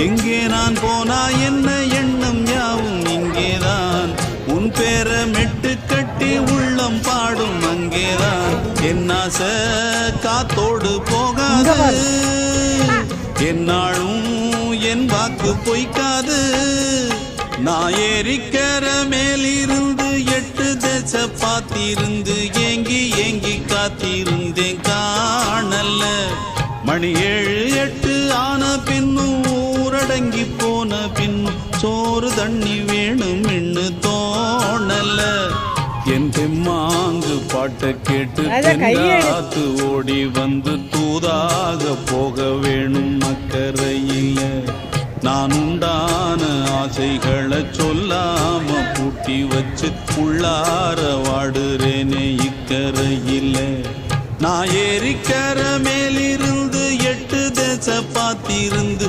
எங்கே நான் போனா என்ன எண்ணம் யாவும் இங்கேதான். உன் பேர மெட்டு கட்டி உள்ளம் பாடும் அங்கேதான். என் ஆசை காத்தோடு போகாது, என்னாலும் என் வாக்கு பொய்க்காது. நான் ஏறிக்கிற மேலிருந்து 8 தேச பார்த்திருந்து ஏங்கி ஏங்கி காத்திருந்தேன் காணல்ல. மணி 7 8 ஆன பின்னும் ஊரடங்கி போன பின்னும் சோறு தண்ணி வேணும் என்று தோணல. என் தெம்மாங்கு பாட்டை கேட்டு தென்னாத்து ஓடி வந்து தூதாக போக வேணும் அக்கறையில. நான் உண்டான ஆசைகளை சொல்லாம பூட்டி வச்சு உள்ளார வாடுறேனே இக்கரையில. நான் ஏறிக்கர மேலிருந்து 8 தேச பார்த்திருந்து